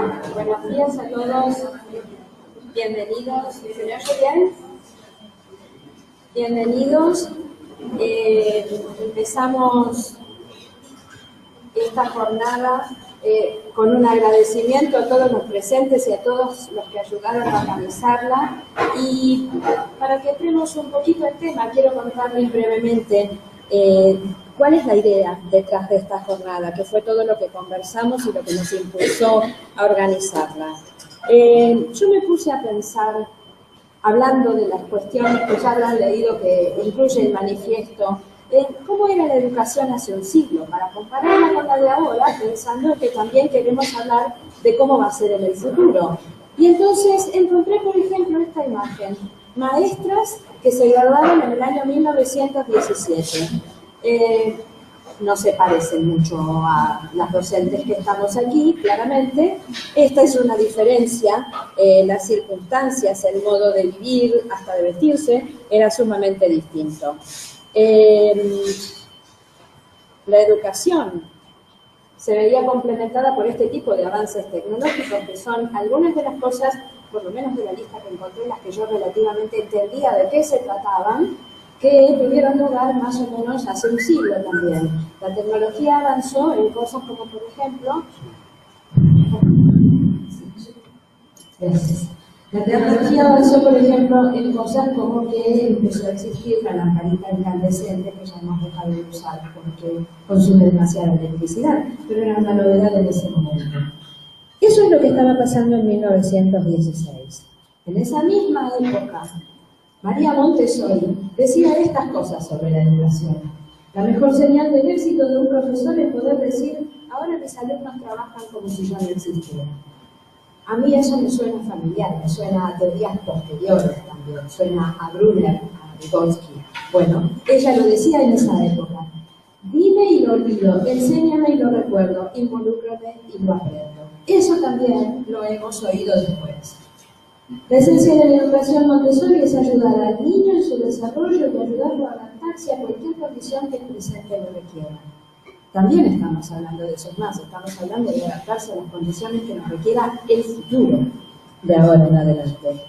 Buenos días a todos, bienvenidos. ¿Se me oye bien? Bienvenidos. Empezamos esta jornada con un agradecimiento a todos los presentes y a todos los que ayudaron a organizarla. Y para que entremos un poquito al tema, quiero contarles brevemente cuál es la idea detrás de esta jornada, que fue todo lo que conversamos y lo que nos impulsó a organizarla. Yo me puse a pensar, hablando de las cuestiones que ya habrán leído que incluye el manifiesto, cómo era la educación hace un siglo, para compararla con la de ahora, pensando que también queremos hablar de cómo va a ser en el futuro. Y entonces encontré, por ejemplo, esta imagen, maestras que se graduaron en el año 1917. No se parecen mucho a las docentes que estamos aquí, claramente. Esta es una diferencia, las circunstancias, el modo de vivir, hasta de vestirse, era sumamente distinto. La educación se veía complementada por este tipo de avances tecnológicos, que son algunas de las cosas, por lo menos de la lista que encontré, las que yo relativamente entendía de qué se trataban, que tuvieron lugar más o menos hace un siglo también. La tecnología avanzó en cosas como, por ejemplo, la tecnología avanzó, por ejemplo, en cosas como que empezó a existir la lamparita incandescente, que ya hemos dejado de usar porque consume demasiada electricidad, pero era una novedad en ese momento. Eso es lo que estaba pasando en 1916. En esa misma época, María Montessori decía estas cosas sobre la educación. La mejor señal del éxito de un profesor es poder decir: ahora mis alumnos trabajan como si yo no existiera. A mí eso me suena familiar, me suena a teorías posteriores también, suena a Brunner, a Vygotsky. Bueno, ella lo decía en esa época. Dime y lo olvido, enséñame y lo recuerdo, involúcrame y lo aprendo. Eso también lo hemos oído después. La esencia de la educación Montessori es ayudar al niño en su desarrollo y ayudarlo a adaptarse a cualquier condición que el presente lo requiera. También estamos hablando de eso, más, estamos hablando de adaptarse a las condiciones que nos requiera el futuro de ahora en adelante.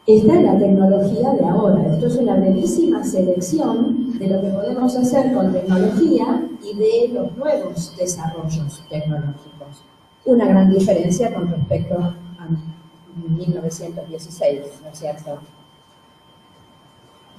Esta es la tecnología de ahora. Esto es una brevísima selección de lo que podemos hacer con tecnología y de los nuevos desarrollos tecnológicos. Una gran diferencia con respecto a 1916, ¿no es cierto?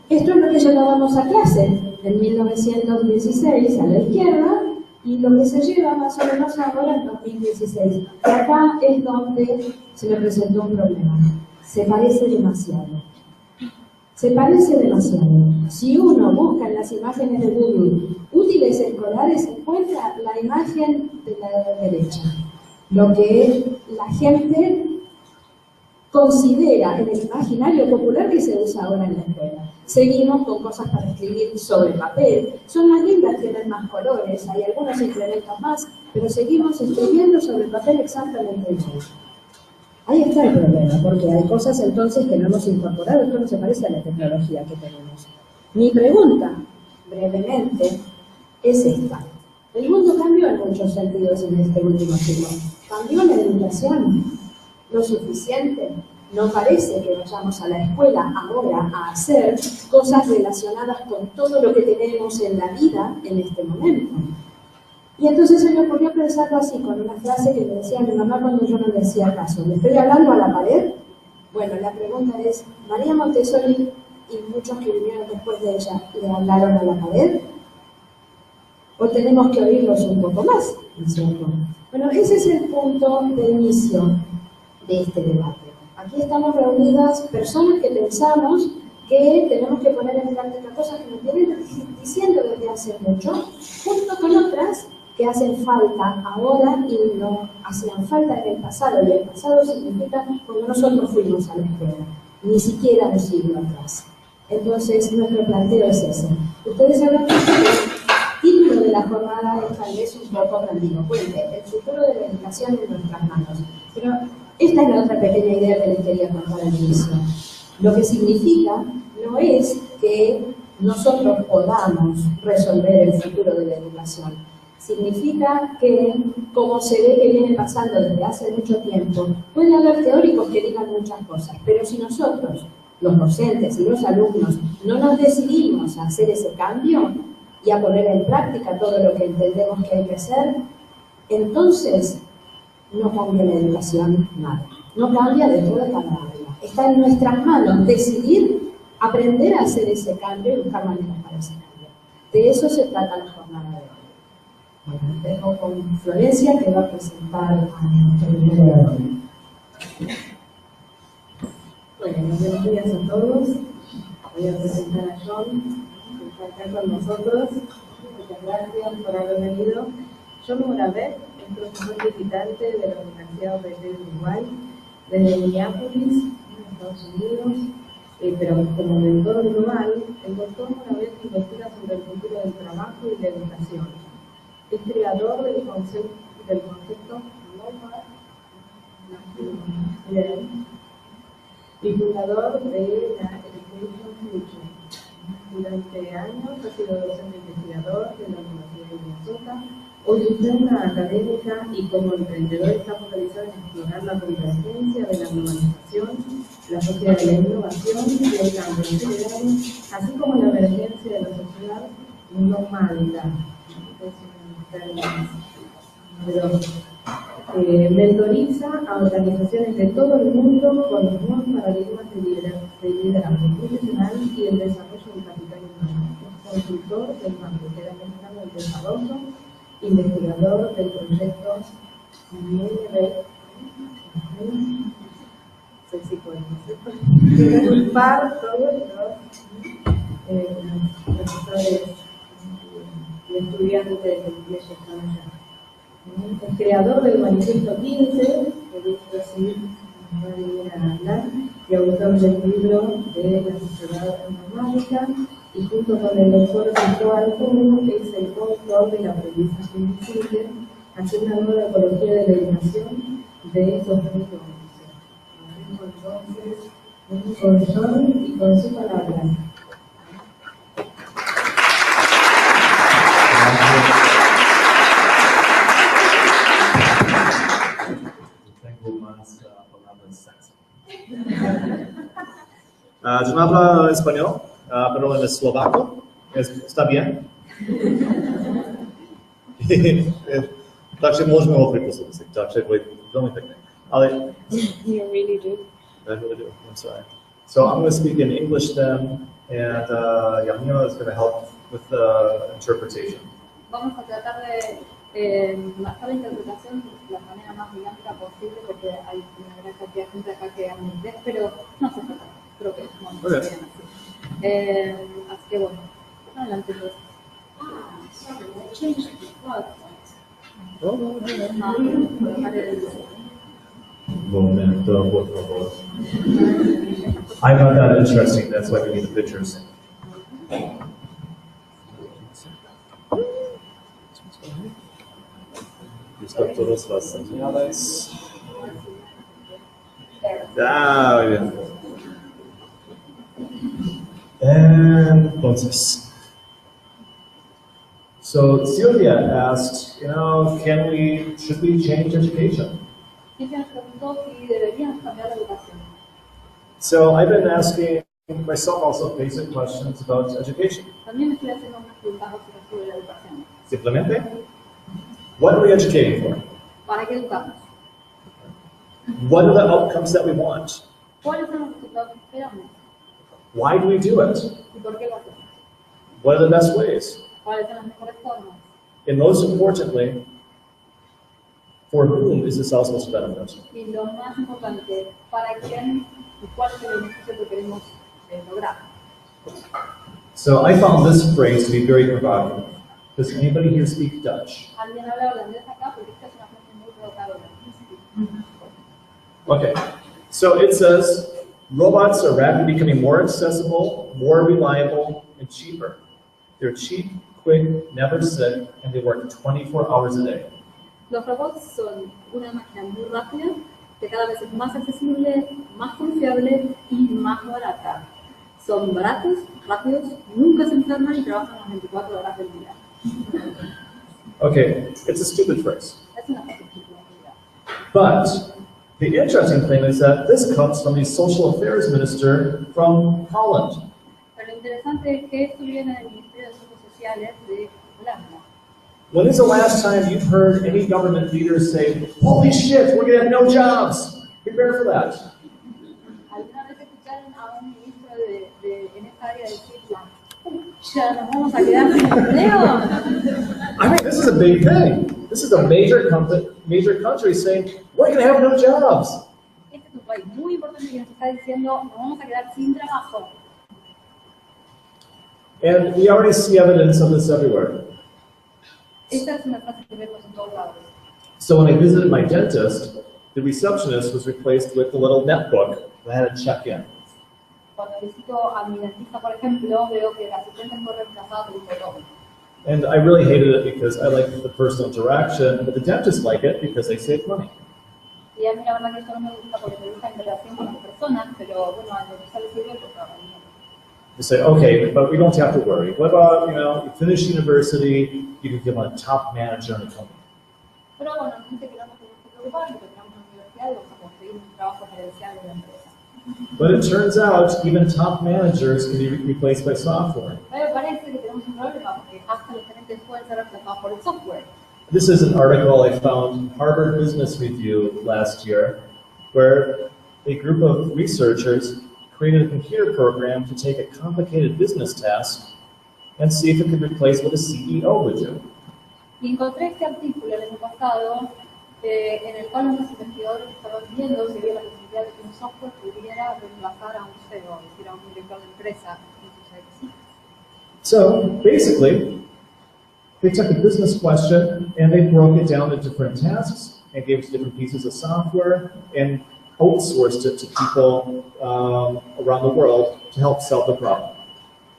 Esto es lo que llevábamos a clase en 1916 a la izquierda y lo que se lleva más o menos ahora en 2016. Y acá es donde se me presentó un problema. Se parece demasiado. Se parece demasiado. Si uno busca en las imágenes de Google útiles escolares, encuentra la imagen de la derecha. Lo que la gente considera en el imaginario popular que se usa ahora en la escuela. Seguimos con cosas para escribir sobre papel. Son más lindas, tienen más colores, hay algunos incrementos más, pero seguimos escribiendo sobre papel exactamente igual. Ahí está el problema, porque hay cosas entonces que no hemos incorporado, esto no se parece a la tecnología que tenemos. Mi pregunta, brevemente, es esta. El mundo cambió en muchos sentidos en este último siglo. ¿Cambió la educación lo suficiente? No parece que vayamos a la escuela ahora a hacer cosas relacionadas con todo lo que tenemos en la vida en este momento. Y entonces se me ocurrió pensarlo así, con una frase que me decía mi mamá cuando yo no le hacía caso. ¿Le estoy hablando a la pared? Bueno, la pregunta es, ¿María Montessori y muchos que vinieron después de ella le hablaron a la pared? ¿O tenemos que oírlos un poco más? ¿No es cierto? Bueno, ese es el punto de inicio de este debate. Aquí estamos reunidas personas que pensamos que tenemos que poner en práctica cosas que nos vienen diciendo desde hace mucho, junto con otras que hacen falta ahora y no hacían falta en el pasado. Y el pasado significa cuando nosotros fuimos a la escuela, ni siquiera un siglo atrás. Entonces, nuestro planteo es ese. Ustedes saben que el título de la jornada es tal vez un poco grandilocuente, el futuro de la educación en nuestras manos. Pero esta es la otra pequeña idea que les quería contar al inicio. Lo que significa no es que nosotros podamos resolver el futuro de la educación. Significa que, como se ve que viene pasando desde hace mucho tiempo, puede haber teóricos que digan muchas cosas, pero si nosotros, los docentes y los alumnos, no nos decidimos a hacer ese cambio y a poner en práctica todo lo que entendemos que hay que hacer, entonces no cambia la educación nada. No cambia de toda palabra. Está en nuestras manos decidir, aprender a hacer ese cambio y buscar maneras para ese cambio. De eso se trata la jornada de hoy. Bueno, dejo con Florencia, que va a presentar a nuestro primer orador. Bueno, buenos días a todos. Voy a presentar a John, que está acá con nosotros. Muchas gracias por haber venido. John Moravec es profesor visitante de la Universidad de Uruguay, desde Minneapolis, en Estados Unidos, pero como mentor global, el doctor Moravec investiga sobre el futuro del trabajo y la educación. Es creador del concepto NOMAD y fundador de la Educación Future. Durante años ha sido docente investigador de la Universidad de Minnesota. Hoy su agenda académica y como emprendedor está focalizado en explorar la convergencia de la globalización, la sociedad de la innovación y el cambio acelerado, así como la emergencia de la sociedad nómada. Mentoriza a organizaciones de todo el mundo con los nuevos paradigmas de liderazgo profesional y el desarrollo del capital humano. Es consultor del Banco Interamericano del Desarrollo, investigador del proyecto UNLP. Soy psicóloga, par todos los profesores y estudiantes de inglés que están allá. Es creador del manifiesto 15, que gusto así nos va a venir a hablar, y autor del libro de la sociedad normática, y junto con el doctor Cristóbal es el coautor de la aprendizaje invisible, hacer una nueva ecología de la educación de 2011. Entonces, con John y con su palabra. Yo no hablo español, pero en eslovaco. ¿Está bien? Takže můžeme hovořit po slovensky. Takže velmi pěkně. Ale You really do. I really do. I'm sorry. So I'm going to speak in English then, and Yamina is going to help with the interpretation. Vamos a tratar de marcar la interpretación de la manera más dinámica posible, porque hay una gran cantidad de gente acá que habla inglés, pero no se trata. Creo que es muy bien así. Así que bueno, adelante pues. Momento, por favor. I'm not that interesting, that's why we need the pictures. Listo todas las señales. Muy bien. Entonces, so Sylvia asked, should we change education? Silvia nos preguntó si deberíamos cambiar la educación. So I've been asking myself also basic questions about education. También me estoy haciendo unas preguntas básicas sobre la educación. Simplemente, what are we educating for? ¿Para qué educamos? What are the outcomes that we want? ¿Cuáles son los resultados que esperamos? Why do we do it? ¿Y por qué lo hacemos? What are the best ways? ¿Cuáles son las mejores formas? And most importantly, for whom is this also to benefit? Y lo más importante, ¿para quién y cuál es el beneficio que queremos lograr? So I found this phrase to be very provocative. Does anybody here speak Dutch? ¿Alguien habla holandés acá? Porque esta es una frase muy provocadora. Okay, so it says, robots are rapidly becoming more accessible, more reliable, and cheaper. They're cheap, quick, never sick, and they work 24 hours a day. Los robots son una máquina muy rápida, que cada vez es más accesible, más confiable y más barata. Son baratos, rápidos, nunca se enferman y trabajan las 24 horas del día. Okay, it's a stupid phrase. Es una frase estúpida en realidad. But the interesting thing is that this comes from the social affairs minister from Holland. Pero lo interesante es que esto viene del Ministerio de Asuntos Sociales de Holanda. When is the last time you've heard any government leaders say, "Holy shit, we're going to have no jobs"? Prepare for that. ¿Alguna vez escucharon a un ministro en esta área decir, ya nos vamos a quedar sin empleo? I mean, this is a big thing. This is a major country saying, "We're going to have no jobs." Este es un país muy importante que nos está diciendo, nos vamos a quedar sin trabajo. And we already see evidence of this everywhere. Esta es una frase que vemos en todos lados. So when I visited my dentist, the receptionist was replaced with a little netbook that had a check-in. Cuando visito a mi dentista, por ejemplo, veo que el asistente fue reemplazado por un botón. And I really hated it because I like the personal interaction, but the dentists like it because they save money. Y a mí la verdad que esto no me gusta porque me gusta la interacción con las personas, pero bueno, al dentista le sirve porque ahora dinero. You say, okay, but we don't have to worry. What about, you finish university, you can become a top manager in a company. Pero bueno, dice que no nos tenemos que preocupar porque tenemos una universidad y vamos a conseguir un trabajo gerencial en la empresa. But it turns out even top managers can be replaced by software. Pero parece que tenemos un problema porque hasta los gerentes pueden ser reemplazados por el software. This is an article I found in Harvard Business Review last year, where a group of researchers created a computer program to take a complicated business task and see if it could replace what a CEO would do. Y encontré este artículo el año pasado en el cual unos investigadores estaban viendo si había la posibilidad de que un software pudiera reemplazar a un CEO, es decir, a un director de empresa. Y sucede que sí. So basically, they took a business question and they broke it down into different tasks and gave it to different pieces of software and outsourced it to people around the world to help solve the problem.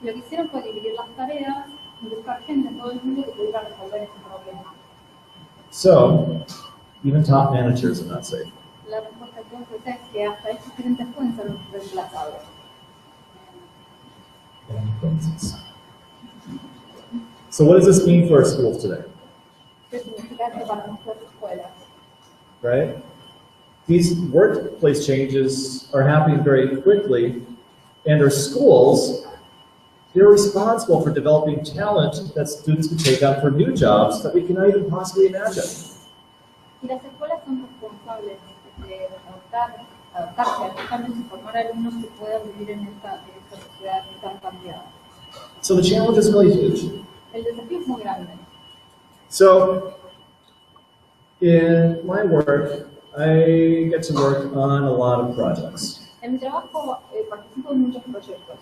Lo que hicieron fue dividir las tareas y buscar gente en todo el mundo que pudiera resolver ese problema. So, even top managers are not safe. La respuesta entonces es que hasta estos gerentes pueden ser reemplazados. So what does this mean for our schools today? ¿Qué significa esto para nuestras escuelas? Right? These workplace changes are happening very quickly, and our schools, they're responsible for developing talent that students can take on for new jobs that we cannot even possibly imagine. Y las escuelas son responsables de adaptarse a cambios y formar alumnos que puedan vivir en esta sociedad tan cambiada. So the challenge is really huge. El desafío es muy grande. So, in my work, I get to work on a lot of projects. En mi trabajo participo en muchos proyectos.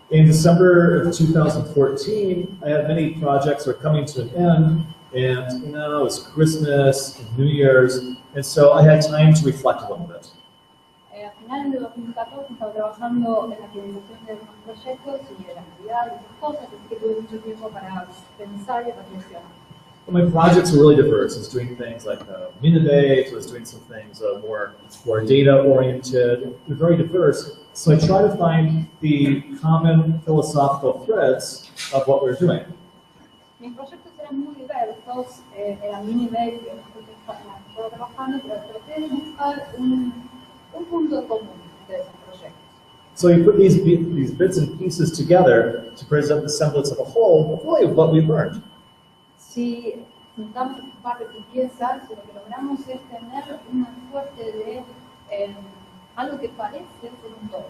In December of 2014, I had many projects that were coming to an end, and it's Christmas and New Year's, and so I had time to reflect a little bit. A finales de 2014 estaba trabajando en la finalización de algunos proyectos y de la Navidad y otras cosas, así que tuve mucho tiempo para pensar y reflexionar. My projects were really diverse. I was doing things like Humanidades, I was doing some things more data-oriented, very diverse. So I try to find the common philosophical threads of what we're doing. Mis proyectos eran muy diversos, eran mini-base, en las que estaba trabajando, pero traté de buscar un punto común de esos proyectos. So you put these bits and pieces together to present the semblance of a whole, really of what we learned. Si juntamos estas partes y piezas, lo que logramos es tener una suerte de algo que parece ser un todo.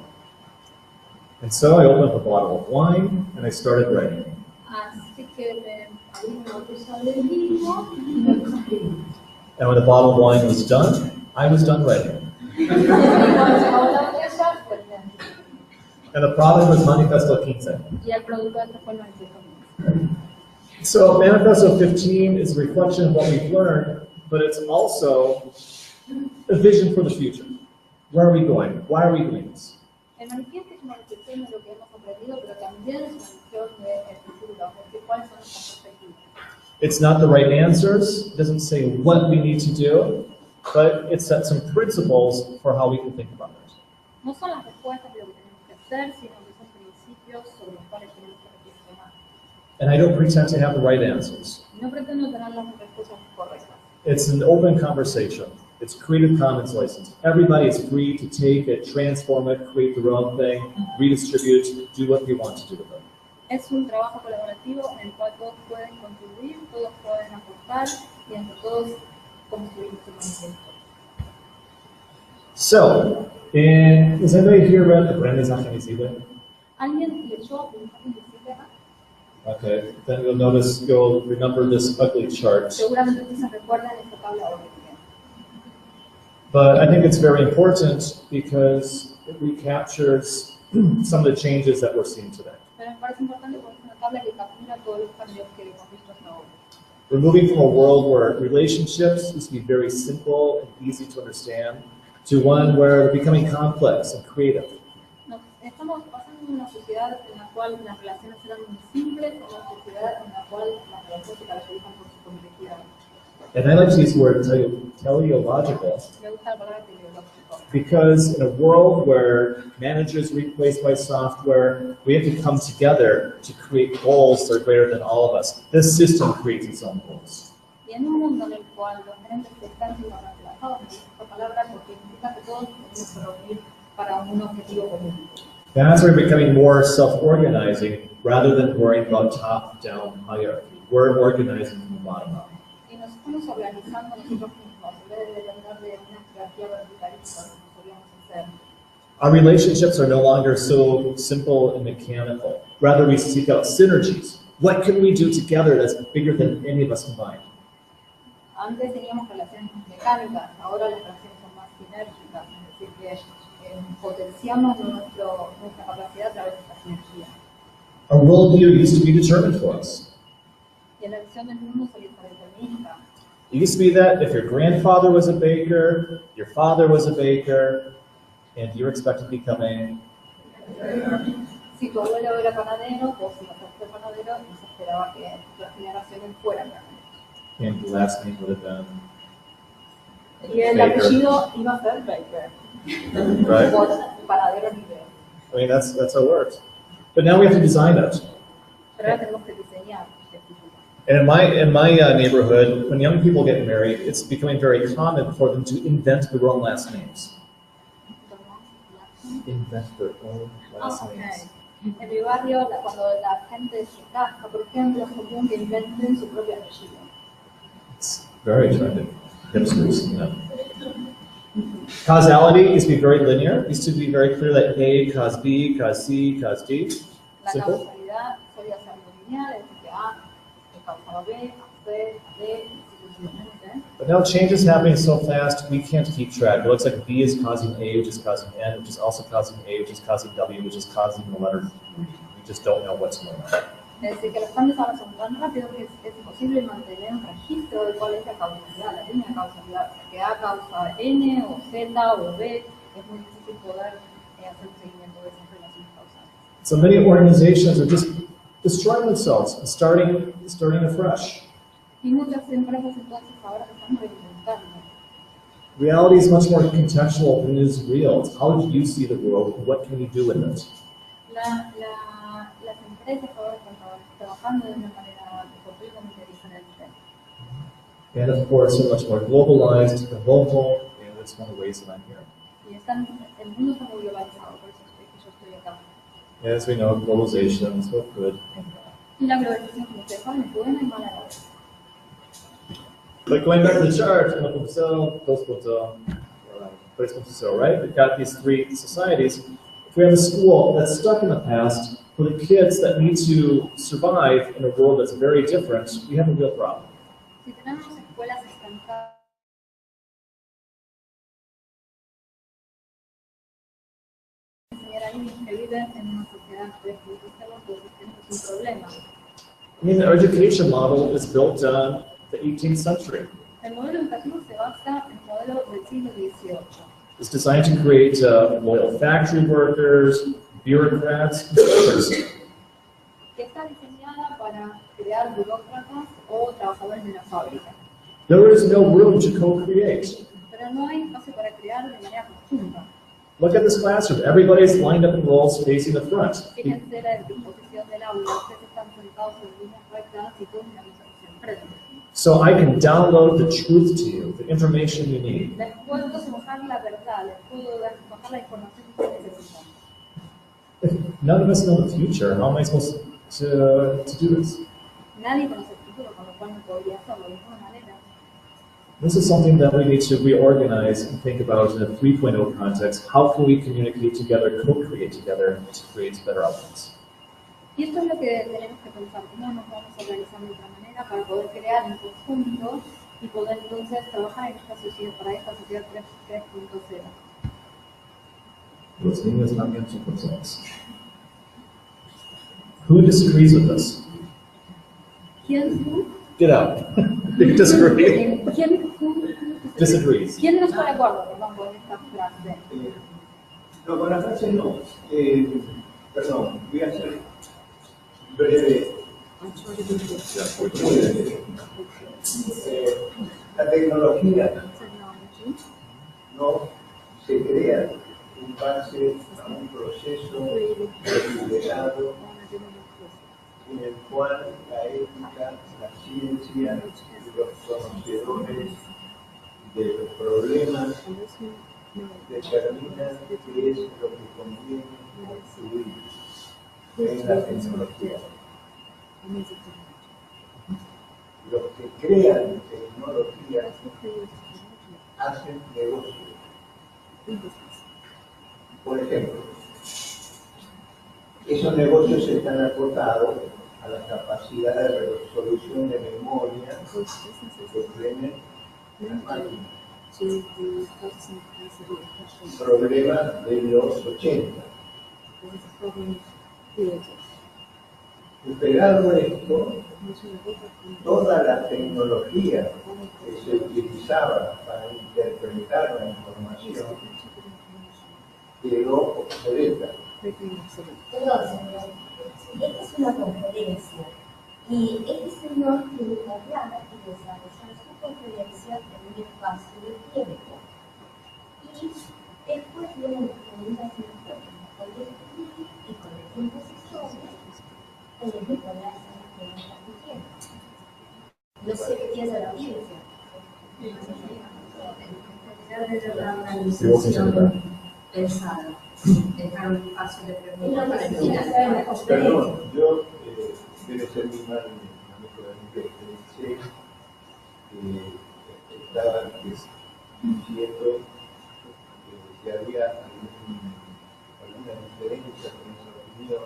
And so I opened up a bottle of wine and I started writing. Así que me abrí una botella de vino y me puse a escribir. And when the bottle of wine was done, I was done writing. Y cuando se acabó la botella, terminé. And the product was Manifesto 15. Y el producto de esto fue el manifiesto 15. So Manifesto 15 is a reflection of what we've learned, but it's also a vision for the future. Where are we going? Why are we doing this? El manifiesto es una reflexión de lo que hemos aprendido, pero también es una visión del futuro, de cuáles son nuestras perspectivas. It's not the right answers. It doesn't say what we need to do, but it sets some principles for how we can think about it. No son las respuestas de lo que tenemos que hacer, sino que son principios sobre los cuales tenemos que reflexionar. And I don't pretend to have the right answers. No pretendo tener las respuestas correctas. It's an open conversation. It's Creative Commons license. Everybody is free to take it, transform it, create their own thing, redistribute, do what they want to do with it. Es un trabajo colaborativo en el cual todos pueden contribuir, todos pueden aportar y entre todos construir este manifiesto. So, has anybody here read Aprendizaje Invisible? ¿Alguien leyó Aprendizaje Invisible? Okay, then you'll remember this ugly chart. Seguramente ustedes se recuerdan esta tabla horrible. But I think it's very important because it recaptures some of the changes that we're seeing today. Pero me parece importante porque es una tabla que captura todos los cambios que hemos visto hasta ahora. We're moving from a world where relationships used to be very simple and easy to understand to one where they're becoming complex and creative. Estamos pasando de una sociedad en la cual las relaciones eran muy simples a una sociedad en la cual las relaciones se caracterizan por su complejidad. And I like to use the word teleological Me gusta la palabra teleológico. because in a world where managers are replaced by software, we have to come together to create goals that are greater than all of us. This system creates its own goals. Y en un mundo en el cual los gerentes están siendo reemplazados, esta palabra porque implica que todos tenemos que reunir para un objetivo común. That's why we're becoming more self-organizing rather than worrying about top-down hierarchy. We're organizing from the bottom up. Y nos estamos organizando nosotros mismos, en vez de depender de una jerarquía verticalista, como solíamos hacer. Our relationships are no longer so simple and mechanical. Rather, we seek out synergies. What can we do together that's bigger than any of us combined? Antes teníamos relaciones mecánicas, ahora las relaciones son más sinérgicas, es decir, que potenciamos nuestra capacidad a través de esta sinergia. Our worldview used to be determined for us. Y en la visión del mundo solía ser determinista. It used to be that if your grandfather was a baker, your father was a baker, and you're expected to become a... Si tu abuelo era panadero, vos ibas a ser panadero y se esperaba que las generaciones fueran panaderos. And your last name would have been... Y el Baker. apellido iba a ser Baker. Right? Por panadero libre. I mean, that's how it works. But now we have to design it. Pero ahora tenemos que diseñar este futuro. And in my neighborhood, when young people get married, it's becoming very common for them to invent their own last names. Invent their own last names. En mi barrio, cuando la gente se casa, por ejemplo, es común que inventen su propio apellido. It's very attractive. Hipsters, you know. Causality used to be very linear. It used to be very clear that A cause B, cause C, cause D. La Simple. causalidad solía ser muy lineal, es decir, que A causaba B, C, D, y sucesivamente. But now change is happening so fast, we can't keep track. It looks like B is causing A, which is causing N, which is also causing A, which is causing W, which is causing the letter E. We just don't know what's going on. Es decir, que los cambios ahora son tan rápidos que es imposible mantener un registro de cuál es la causalidad, la línea de causalidad. O sea, que A causa N o Z o B, es muy difícil poder hacer un seguimiento de esas relaciones causales. So many organizations are just destroying themselves and starting afresh. Y muchas empresas entonces ahora se están reinventando. Reality is much more contextual than it is real. It's how do you see the world and what can you do with it? Las empresas ahora están trabajando de una manera completamente diferente. And of course, they're much more globalized and local, and that's one of the ways that I'm here. Y el mundo está muy globalizado, por eso es que yo estoy acá. As we know, globalization is both good and bad. Y la globalización, como ustedes saben, es buena y mala a la vez. But going back to the chart, right? We've got these three societies. If we have a school that's stuck in the past, for the kids that need to survive in a world that's very different, we have a real problem. Si tenemos escuelas estancadas, enseñar a niños que viven en una sociedad desfavorecida, pues tenemos un problema. I mean, our education model is built on the 18th century. El modelo educativo se basa en el modelo del siglo XVIII. It's designed to create loyal factory workers, bureaucrats, and workers. Que está diseñada para crear burócratas o trabajadores de la fábrica. There is no room to co-create. Pero no hay espacio para crear de manera conjunta. Look at this classroom. Everybody's lined up in rows facing the front. Fíjense la disposición del aula. Ustedes están sentados en líneas rectas y todos en la misma dirección. So I can download the truth to you, the information you need. Les puedo bajar la verdad, les puedo bajar la información que ustedes necesitan. If none of us know the future, how am I supposed to do this? Nadie conoce el futuro, con lo cual no podría hacerlo de ninguna manera. This is something that we need to reorganize and think about in a 3.0 context. How can we communicate together, co-create together to create better outcomes? Y esto es lo que tenemos que pensar, cómo nos vamos a organizar de otra manera para poder crear en conjunto y poder entonces trabajar en esta sociedad, para esta sociedad 3.0. Los niños también son personas. Who disagrees with us? ¿Quién? Get out. You disagree. ¿Quién Disagrees. ¿Quién no está de acuerdo, perdón, con esta frase? No, con la frase no. Perdón, voy a hacer breve. La tecnología no se crea en base a un proceso deliberado en el cual la ética, la ciencia y los conocedores de los problemas determinan qué es lo que conviene construir en la tecnología. Los que crean tecnología hacen negocios. Por ejemplo, esos negocios están acotados a la capacidad de resolución de memoria que tienen las máquinas. Problema de los 80. Superado esto, toda la tecnología que se utilizaba para interpretar la información quedó obsoleta. Perdón, señor. Esta es una conferencia y este señor tiene que hablar y desarrollar su conferencia en un espacio de tiempo. Y después vienen las preguntas y respuestas con el estudio y con el tiempo sexuales, tienen que ponerse las preguntas que tienen. No sé qué piensa la audiencia. La organización pensada. Dejar un espacio de preguntas para el final. Perdón, yo debe ser muy mal en la pensé que estaba diciendo que había alguna diferencia con esa opinión.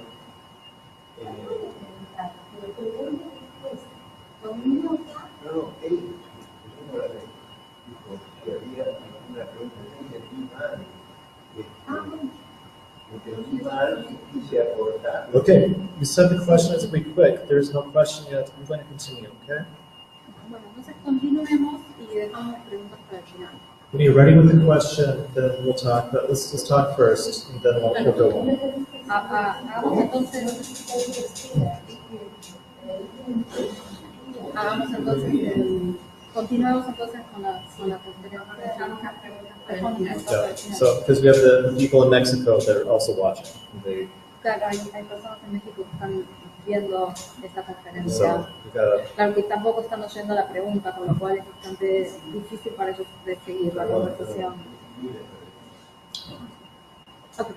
No, él, Moravec, dijo que había alguna pregunta que entendí mal. Okay, you said the question is pretty quick. There's no question yet. I'm going to continue, okay? Bueno, entonces continuemos y dejamos las preguntas para el final. When you're ready with the question, then we'll talk. But let's talk first, and then we'll go on. Hagamos entonces, continuemos entonces con la conferencia. Yeah. So, because we have the people in Mexico that are also watching. They, Claro, hay personas en México que están viendo esta so conferencia. we gotta. Claro que tampoco están oyendo la pregunta, con lo cual es bastante difícil para ellos de seguir la conversación. Okay.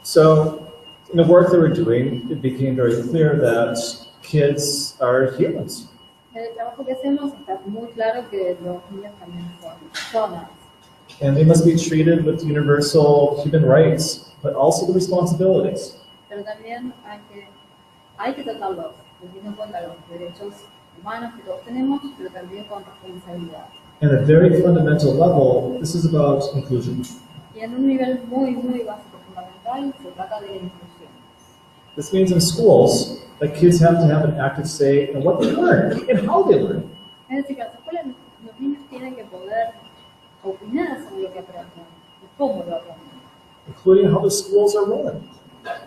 So, in the work that we're doing, it became very clear that kids are humans. En el trabajo que hacemos está muy claro que los niños también son personas. And they must be treated with universal human rights, but also the responsibilities. Pero también hay que tratarlos, teniendo en cuenta los derechos humanos que todos tenemos, pero también con responsabilidad. And at a very fundamental level, this is about inclusion. Y en un nivel muy, muy básico, fundamental, se trata de la inclusión. This means in schools that kids have to have an active say in what they learn and how they learn. Es decir, que en las escuelas los niños tienen que poder opinar sobre lo que aprenden y cómo lo aprenden. Including how the schools are run.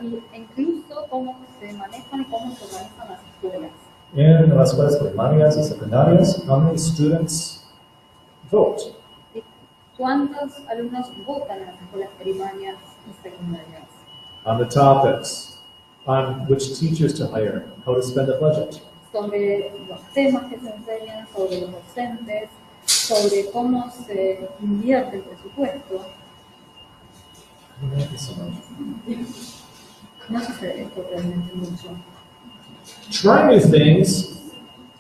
Y incluso cómo se manejan y cómo se organizan las escuelas. And in las escuelas primarias y secundarias, how many students vote? ¿Y cuántos alumnos votan en las escuelas primarias y secundarias? On the topics. on which teachers to hire, how to spend a budget. Sobre los temas que se enseñan, sobre los docentes, sobre cómo se invierte el presupuesto. No sucede esto realmente mucho. Trying new things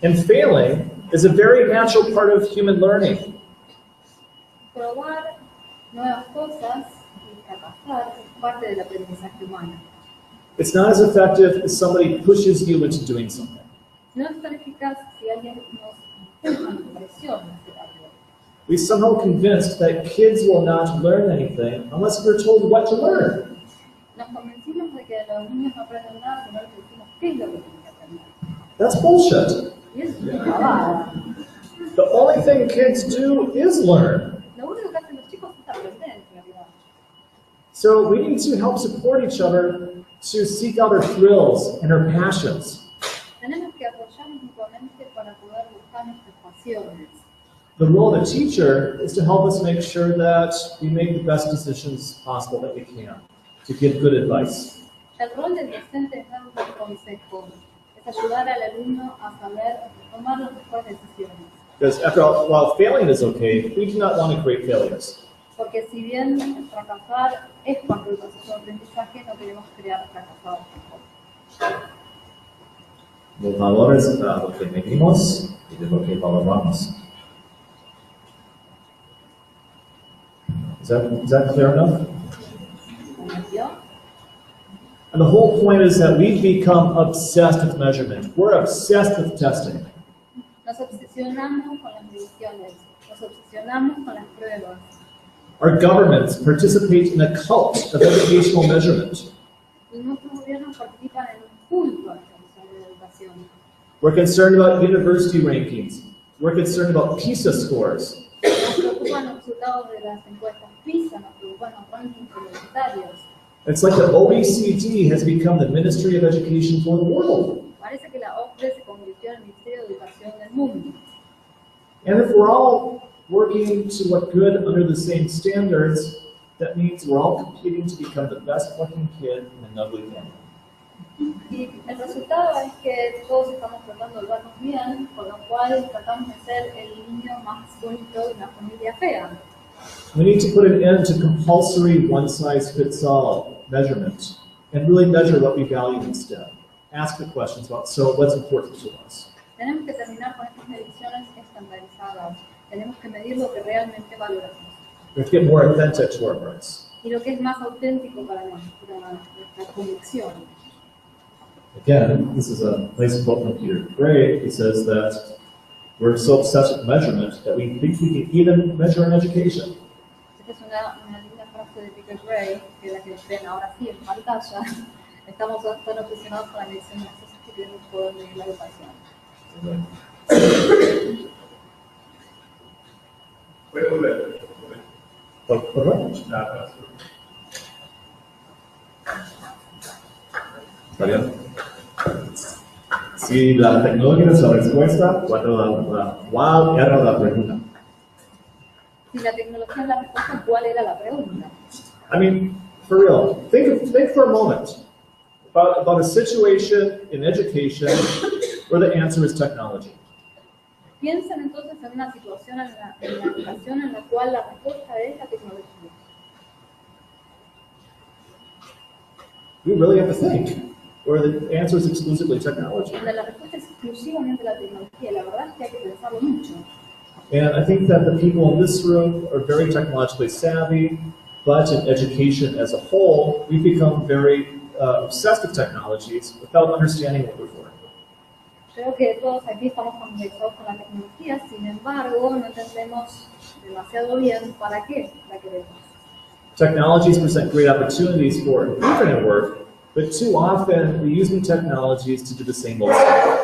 and failing is a very natural part of human learning. Probar nuevas cosas y fracasar es parte del aprendizaje humano. It's not as effective as somebody pushes you into doing something. No es tan eficaz si alguien nos empuja, nos presiona a hacer algo. We're somehow convinced that kids will not learn anything unless we're told what to learn. Nos convencimos de que los niños no aprenden nada si no les decimos qué es lo que tienen que aprender. That's bullshit. Y eso es una pavada. The only thing kids do is learn. Lo único que hacen los chicos es aprender en realidad. So we need to help support each other to seek out our thrills and our passions. Tenemos que apoyarnos mutuamente para poder buscar nuestras pasiones. The role of the teacher is to help us make sure that we make the best decisions possible that we can, to give good advice. El rol del docente es dar un buen consejo, es ayudar al alumno a saber tomar las mejores decisiones. Because after all, while failing is okay, we do not want to create failures. Porque si bien fracasar es parte del proceso de aprendizaje, no queremos crear fracasados tampoco. Los valores de lo que medimos y de lo que valoramos. Is that clear enough? ¿Entendió? And the whole point is that we've become obsessed with measurement. We're obsessed with testing. Nos obsesionamos con las mediciones, nos obsesionamos con las pruebas. Our governments participate in a cult of educational measurement. Y nuestros gobiernos participan en un culto a la medición de la educación. We're concerned about university rankings. We're concerned about PISA scores. Nos preocupan los resultados de las encuestas PISA, nos preocupan los rankings universitarios. It's like the OECD has become the Ministry of Education for the world. Parece que la OCDE se convirtió en el Ministerio de Educación del mundo. And if we're all working to look good under the same standards, that means we're all competing to become the best looking kid in an ugly family. Y el resultado es que todos estamos tratando de vernos bien, con lo cual tratamos de ser el niño más bonito de una familia fea. We need to put an end to compulsory one-size-fits-all measurement and really measure what we value instead. Ask the questions about, so what's important to us? Tenemos que terminar con estas mediciones estandarizadas. Tenemos que medir lo que realmente valoramos. We have to get more authentic to our hearts. Y lo que es más auténtico para nuestra convicción. Again, this is a nice quote from Peter Gray. He says that we're so obsessed with measurement that we think we can even measure in education. Esta es una linda frase de Peter Gray, que es la que ven ahora sí en pantalla. Estamos tan obsesionados con la medición de las cosas que queremos poder medir la educación. Puede volver. ¿Por qué? ¿Está bien? Si la tecnología es la respuesta, ¿cuál era la pregunta? Si la tecnología es la respuesta, ¿cuál era la pregunta? I mean, for real, think for a moment about a situation in education where the answer is technology. Piensen entonces en una situación en la educación en la cual la respuesta es la tecnología. We really have to think, where the answer is exclusively technology. Donde la respuesta es exclusivamente la tecnología, la verdad es que hay que pensarlo mucho. And I think that the people in this room are very technologically savvy, but in education as a whole, we've become very obsessed with technologies without understanding what we're doing. Creo que todos aquí estamos familiarizados con la tecnología, sin embargo, no entendemos demasiado bien para qué la queremos. Technologies present great opportunities for improvement in work, but too often we use new technologies to do the same old stuff.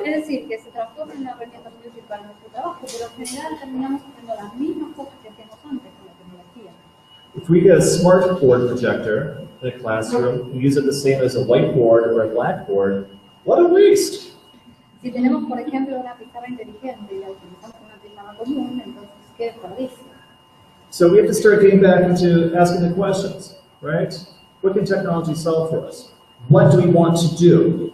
Es decir, que se transforma en una herramienta muy útil para nuestro trabajo, pero en general terminamos haciendo las mismas cosas que hacíamos antes con la tecnología. If we get a smart board projector in a classroom and use it the same as a whiteboard or a blackboard, what a waste! Si tenemos, por ejemplo, una pizarra inteligente y la utilizamos con una pizarra común, entonces, ¿qué desperdicio? So we have to start getting back into asking the questions, right? What can technology solve for us? what do we want to do?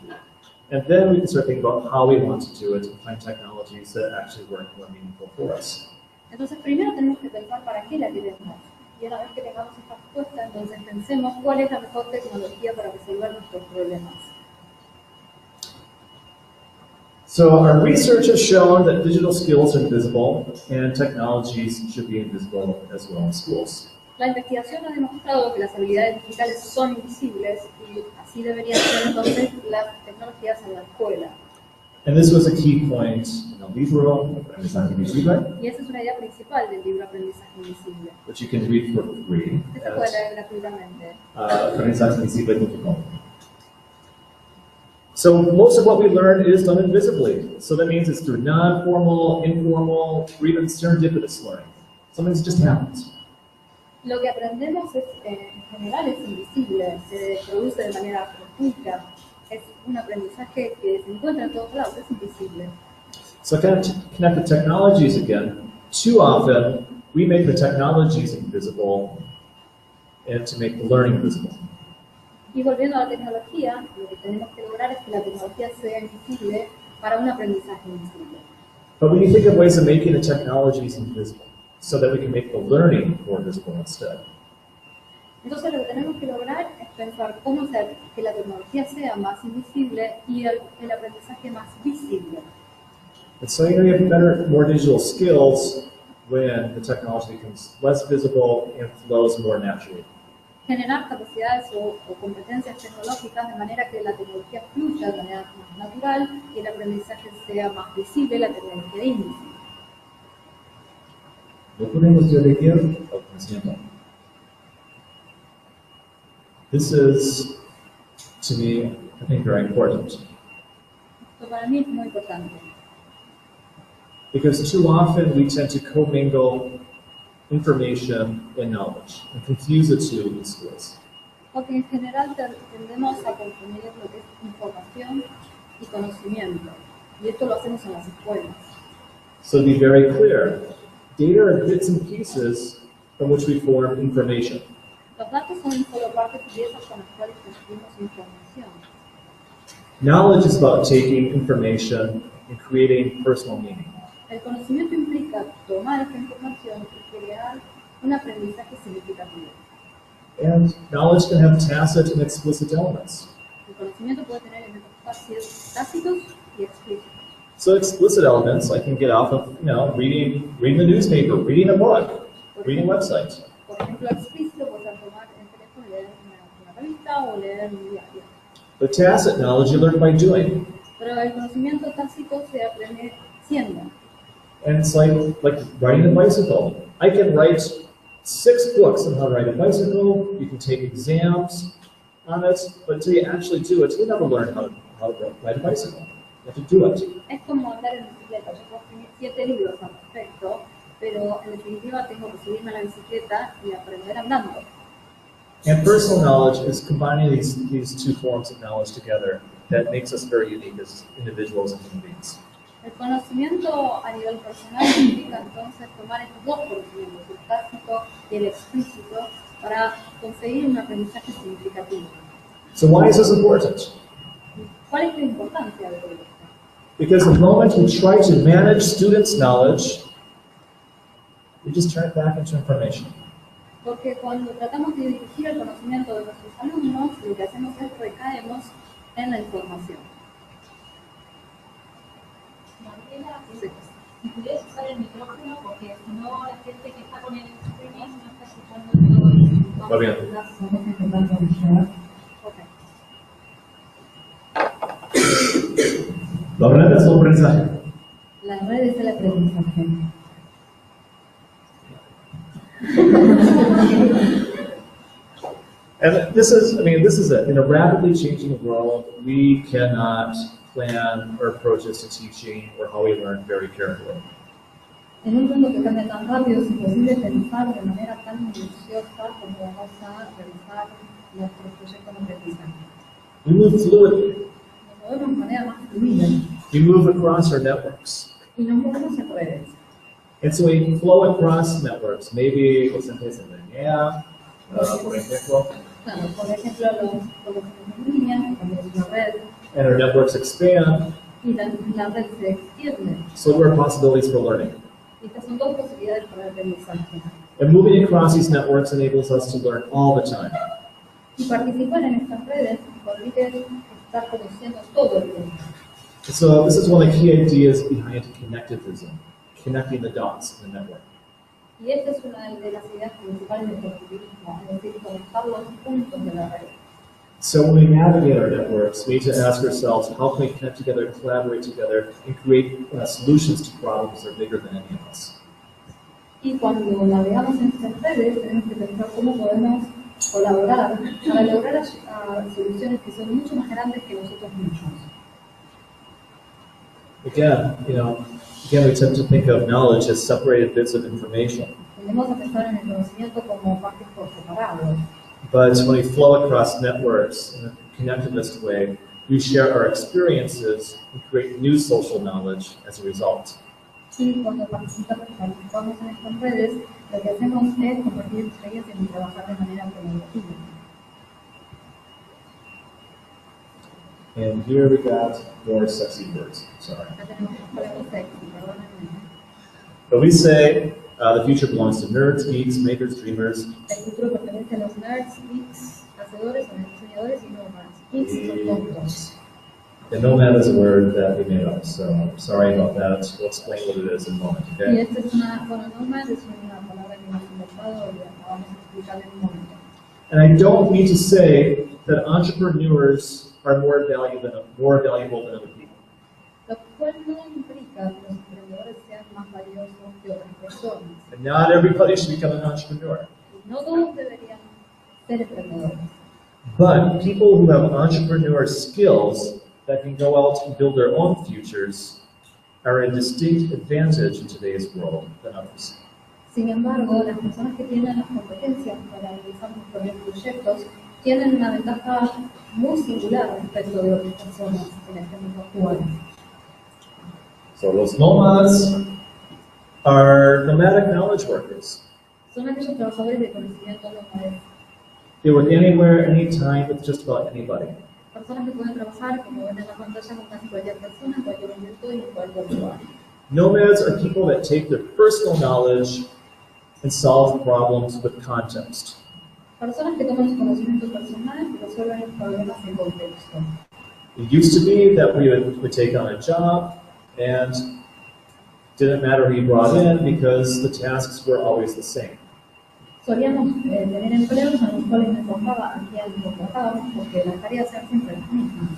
And then we can start thinking about how we want to do it and find technologies that actually work more meaningful for us. Entonces, primero tenemos que pensar para qué la queremos. Y una vez que tengamos esta respuesta, entonces pensemos cuál es la mejor tecnología para resolver nuestros problemas. So our research has shown that digital skills are invisible and technologies should be invisible as well in schools. La investigación ha demostrado que las habilidades digitales son invisibles y así deberían ser entonces las tecnologías en la escuela. And this was a key point in el libro Aprendizaje Invisible, Y esa es una idea principal del libro Aprendizaje Invisible, which you can read for free que se puede at leer gratuitamente. aprendizajeinvisible.com. So most of what we learn is done invisibly. So that means it's through non-formal, informal, or even serendipitous learning. Something that just happens. Lo que aprendemos es, en general es invisible, se produce de manera fortuita, es un aprendizaje que se encuentra en todos lados, es invisible. So to connect the technologies again, too often we make the technologies invisible and to make the learning visible. Y volviendo a la tecnología, lo que tenemos que lograr es que la tecnología sea invisible para un aprendizaje invisible. But when you think of ways of making the technologies invisible, so that we can make the learning more visible instead. Entonces lo que tenemos que lograr es pensar cómo hacer que la tecnología sea más invisible y el aprendizaje más visible. And so you have better, more digital skills when the technology becomes less visible and flows more naturally. Generar capacidades o competencias tecnológicas de manera que la tecnología fluya de manera más natural y el aprendizaje sea más visible, la tecnología invisible. Lo podemos dirigir al conocimiento. This is, to me, I think, very important. Esto para mí es muy importante. Because too often we tend to commingle information and knowledge and confuse the two in schools. Porque en general tendemos a confundir lo que es información y conocimiento. Y esto lo hacemos en las escuelas. So to be very clear, data are bits and pieces from which we form information. Los datos son solo partes y piezas con las cuales construimos información. Knowledge is about taking information and creating personal meaning. El conocimiento implica tomar esta información y crear un aprendizaje significativo. And knowledge can have tacit and explicit elements. El conocimiento puede tener elementos tácitos y explícitos. So explicit elements I can get off of, reading the newspaper, reading a book, reading websites. Por ejemplo, explícito puede ser tomar el teléfono y leer una revista o leer un diario. But tacit knowledge you learn by doing. Pero el conocimiento tácito se aprende siendo. And it's like riding a bicycle. I can write 6 books on how to ride a bicycle. You can take exams on it, but until you actually do it, you never learn how to ride a bicycle. You have to do it. Es como andar en bicicleta. Yo puedo escribir 7 libros al respecto, pero en definitiva tengo que subirme a la bicicleta y aprender andando. And personal knowledge is combining these two forms of knowledge together that makes us very unique as individuals and human beings. El conocimiento a nivel personal implica entonces tomar estos dos conocimientos, el tácito y el explícito, para conseguir un aprendizaje significativo. So why is this important? ¿Cuál es la importancia de todo esto? Because the moment we try to manage students' knowledge, we just turn it back into information. Porque cuando tratamos de dirigir el conocimiento de nuestros alumnos, lo que hacemos es recaemos en la información. Si pudieras usar el micrófono, porque si no la gente que está con el streaming no está escuchando todo. Va bien. Okay. Las redes son aprendizaje. Las redes del aprendizaje. And this is in a rapidly changing world, we cannot plan our approaches to teaching or how we learn very carefully. En un mundo que cambia tan rápido, es imposible pensar de manera tan minuciosa como vamos a realizar nuestros proyectos de aprendizaje. We move fluidly. Nos movemos de manera más fluida We move across our networks. y nos movemos en redes. And so we flow across networks. Maybe it's en línea, por ejemplo, Claro, por ejemplo, los en línea, que también es una red, and our networks expand, y la red se extiende. so there are possibilities for learning. Y estas son dos posibilidades para el aprendizaje. And moving across these networks enables us to learn all the time. Y participar en estas redes permite estar conociendo todo el tiempo. So this is one of the key ideas behind connectivism, connecting the dots in the network. Y esta es una de las ideas principales del conectivismo, es decir, conectar los puntos de la red. So when we navigate our networks, we need to ask ourselves, how can we connect together, collaborate together, and create solutions to problems that are bigger than any of us? Y cuando navegamos en estas redes, tenemos que pensar cómo podemos colaborar para lograr soluciones que son mucho más grandes que nosotros mismos. Again, we tend to think of knowledge as separated bits of information. Tendemos a pensar en el conocimiento como partes por separado. But when we flow across networks in a connectivist way, we share our experiences and create new social knowledge as a result. Y cuando participamos en estas redes, lo que hacemos es compartir experiencias y trabajar de manera colaborativa. And here we got more sexy words. Sorry. Acá tenemos palabras sexy, perdónenme. But we say the future belongs to nerds, geeks, makers, dreamers. El futuro pertenece a los nerds, geeks, hacedores, diseñadores y nomads. Geeks son tontos. And nomad is a word that we made up, so sorry about that. We'll explain what it is in a moment, Y okay? esta es nomad es una palabra que hemos inventado y la vamos a explicar en un momento. And I don't mean to say that entrepreneurs are more valuable than other people. Lo cual no implica que los emprendedores sean más valiosos que otras personas. And not everybody should become an entrepreneur. Y no todos deberían ser emprendedores. But people who have entrepreneur skills that can go out and build their own futures are a distinct advantage in today's world than others. Sin embargo, las personas que tienen las competencias para realizar sus propios proyectos tienen una ventaja muy singular respecto de otras personas en este mundo actual. So those nomads are nomadic knowledge workers. Son aquellos trabajadores de conocimiento nómades, They work anywhere, anytime, with just about anybody. personas que pueden trabajar, como ven en la pantalla, con casi cualquier persona, en cualquier momento y en cualquier lugar. Nomads are people that take their personal knowledge and solve problems with context. Personas que toman su conocimiento personal y resuelven problemas en contexto. It used to be that we would take on a job and didn't matter who you brought in because the tasks were always the same. Solíamos tener empleos en los cuales no importaba a quién contratábamos porque las tareas eran siempre las mismas.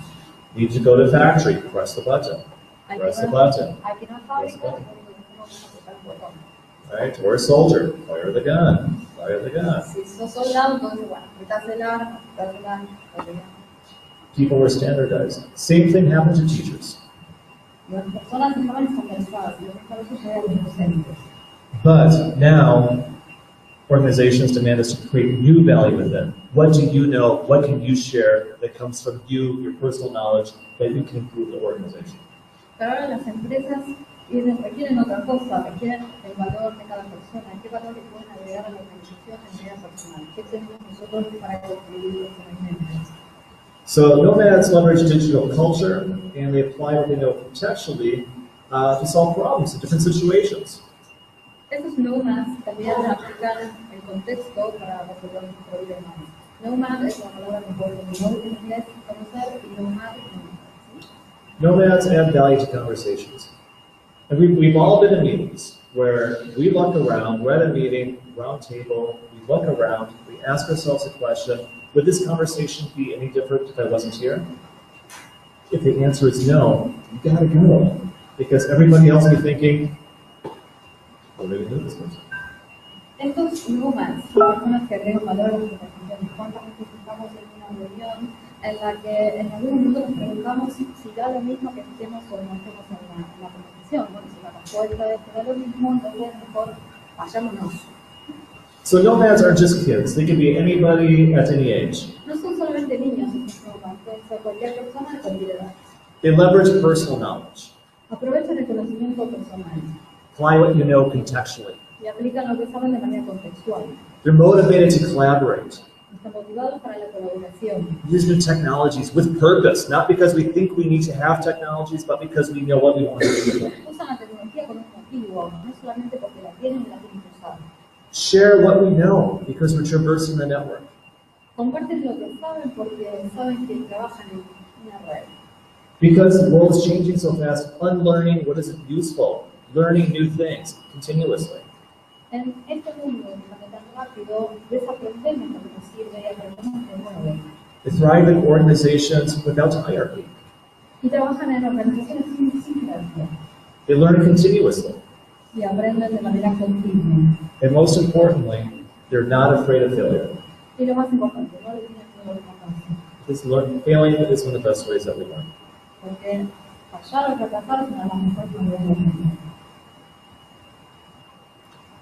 You need to go to the factory, press the button, Hay press the que button, ir a la fábrica y lo único que tenemos que apretar el botón. right? Or a soldier, fire the gun, fire the gun. Si sos soldado, entonces, bueno, apretás el arma, apretás. People were standardized. Same thing happened to teachers. Las personas estaban estandarizadas y lo mismo le sucede a los docentes. But now, organizations demand us to create new value in them. What do you know? What can you share that comes from you, your personal knowledge, that you can improve the organization? Pero ahora las empresas requieren otra cosa, requieren el valor de cada persona. ¿Qué valor le pueden agregar a la organización en vida personal? ¿Qué tenemos nosotros para contribuir personalmente? So nomads leverage digital culture, and they apply what they know contextually to solve problems in different situations. Estos nomads también aplican el contexto para resolver los problemas. Nomad es la palabra que puede no en inglés, conocer y nomad en inglés. Nomads add value to conversations. And we've all been in meetings where we look around, we're at a meeting, round table, we look around, we ask ourselves a question, would this conversation be any different if I wasn't here? If the answer is no, you gotta go. Because everybody else will be thinking, what are we doing with this person? Estos nomads son personas que agregan valor a las conversaciones. ¿Cuántas veces estamos en una reunión en la que en algún momento nos preguntamos si da lo mismo que estemos o no estemos en la conversación? Bueno, si la respuesta es que da lo mismo, entonces mejor vayámonos. So nomads aren't just kids. They can be anybody at any age. No son solamente niños estos nomads, pueden ser cualquier persona de cualquier edad. They leverage personal knowledge. Aprovechan el conocimiento personal Apply what you know contextually. y aplican lo que saben de manera contextual. They're motivated to collaborate. están motivados para la colaboración. Use new technologies with purpose, not because we think we need to have technologies, but because we know what we want to do. Usan la tecnología con un motivo, no solamente porque la tienen y la tienen que usar. Share what we know because we're traversing the network. Comparten lo que saben porque saben que trabajan en una red. Because the world is changing so fast, unlearning what isn't useful, learning new things continuously. En este mundo que cambia tan rápido, desaprendemos lo que nos sirve y aprendemos de nuevo. They thrive in organizations without hierarchy. Y trabajan en organizaciones sin jerarquía. They learn continuously. Y aprenden de manera continua. And most importantly, they're not afraid of failure. Y lo más importante, no le tienen miedo al fracaso. Failing is one of the best ways that we learn. Porque fallar o fracasar es una de las mejores maneras de aprender.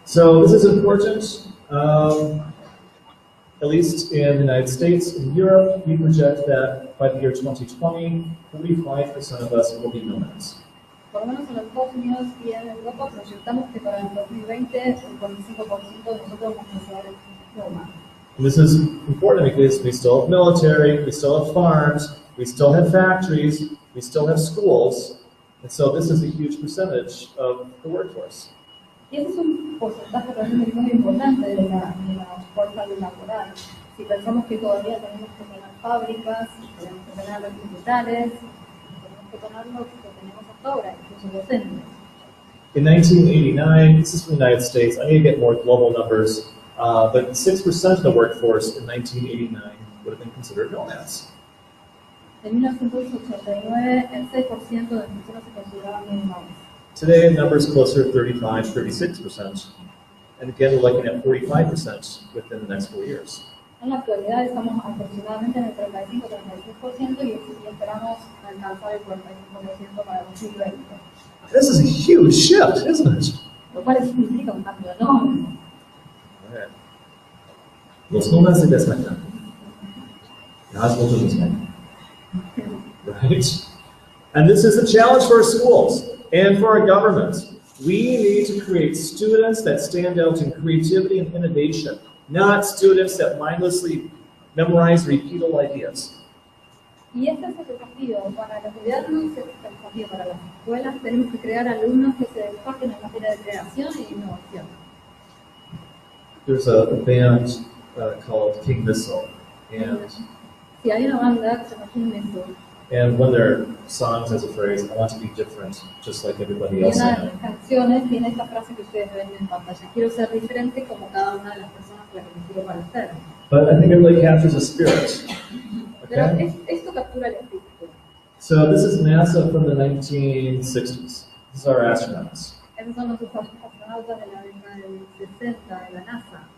So this is important, at least in the United States. In Europe, we project that by the year 2020, 45% of us will be nomads. Por lo menos en los Estados Unidos y en Europa proyectamos que para el 2020 el 45% de nosotros vamos a ser nómadas. And this is important because we still have military, we still have farms, we still have factories, we still have schools, and so this is a huge percentage of the workforce. Y ese es un porcentaje realmente muy importante de la fuerza laboral. Si pensamos que todavía tenemos que tener fábricas, tenemos que tener los hospitales, tenemos que tener lo que tenemos hasta ahora, incluso docentes. In 1989, this is from the United States, I need to get more global numbers, but 6% of the workforce in 1989 would have been considered nomads. En 1989, el 6% de las personas se consideraban nómadas. Today, the number is closer to 35, 36%. And again, we're looking at 45% within the next 4 years. En la actualidad estamos aproximadamente en el 35-36% y esperamos alcanzar el 45% para 2020. This is a huge shift, isn't it? Lo cual significa un cambio enorme. Right. Los nómadas se despertan. Las votos despertan. Right? And this is a challenge for our schools and for our governments. We need to create students that stand out in creativity and innovation, not students that mindlessly memorize repeatable ideas. Y este es el desafío para los gobiernos, este es el desafío para las escuelas. Tenemos que crear alumnos que se destaquen en materia de creación y innovación. There's a band called King Missile, and Si hay una banda que se llama King Missile, and one of their songs has a phrase, I want to be different, just like everybody y else una I de know. las canciones tiene esta frase que ustedes ven en pantalla: quiero ser diferente como cada una de las personas a las que me quiero parecer. But I think it really captures the spirit. Pero Okay? esto captura el espíritu. So this is NASA from the 1960s. These are our astronauts. Esos son los astronautas de la década del 60 de la NASA.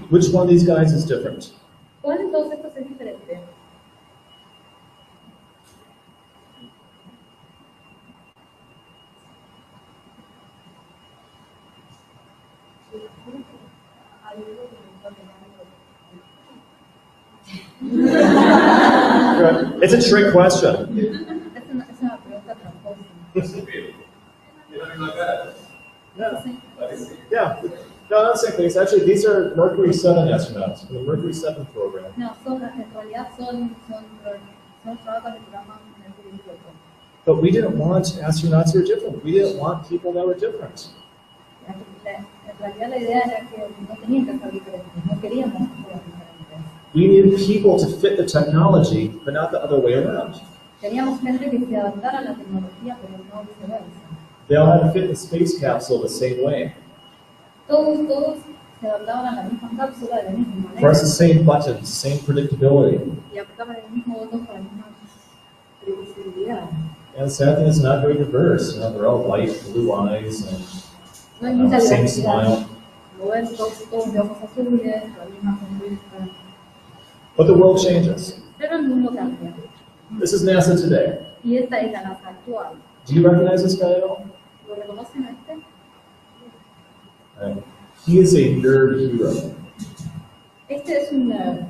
Which one of these guys is different? ¿Cuál de todos estos es diferente? It's a trick question. Es una pregunta tramposa. Yeah. No, that's the thing. It's actually, these are Mercury 7 astronauts from the Mercury 7 program. No, en realidad son astronautas del programa Mercury 7. But we didn't want astronauts who were different. We didn't want people that were different. En realidad la idea era que no tenían que ser diferentes, no queríamos que fueran diferentes. We needed people to fit the technology, but not the other way around. Queríamos gente que se adaptara a la tecnología, pero no viceversa. They all had to fit in the space capsule the same way. Todos se adaptaban a la misma cápsula de la misma Press the manera same buttons, same predictability. y apretaban el mismo botón para la misma previsibilidad. And the sad thing is not very diverse. You know, they're all white, blue eyes, No hay and mucha same diversidad. smile. Lo ven todos de ojos azules, la misma sonrisa. But the world changes. Pero el mundo cambia. This is NASA today. Y esta es la NASA actual. Do you recognize this guy at all? ¿Lo reconocen a este? He is a nerd hero. Este es un nerd.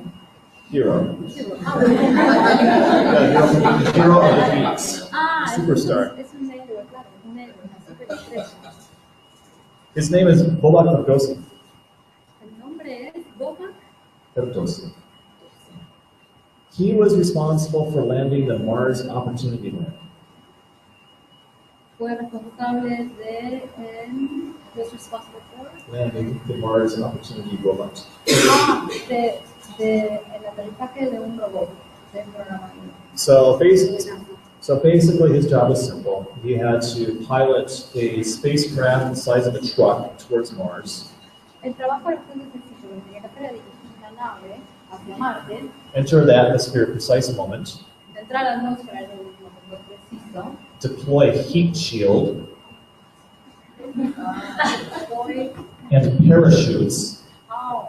Hero. Ah, bueno. Yeah, hero of the geeks. Ah, Superstar. es un negro, claro, es un negro, una superestrella. His name is Boba Cardosi. El nombre es Boba Cardosi. He was responsible for landing the Mars Opportunity Lander. Fue responsable de was responsible for Landing the Mars Opportunity Robot. el aterrizaje de un robot de programación. So basically his job was simple. He had to pilot a spacecraft the size of a truck towards Mars. El trabajo era bastante sencillo, lo que tenía que hacer era dirigir una nave hacia Marte, Enter the atmosphere at a precise moment. entrar a la atmósfera en el momento preciso, Deploy a heat shield voy and parachutes a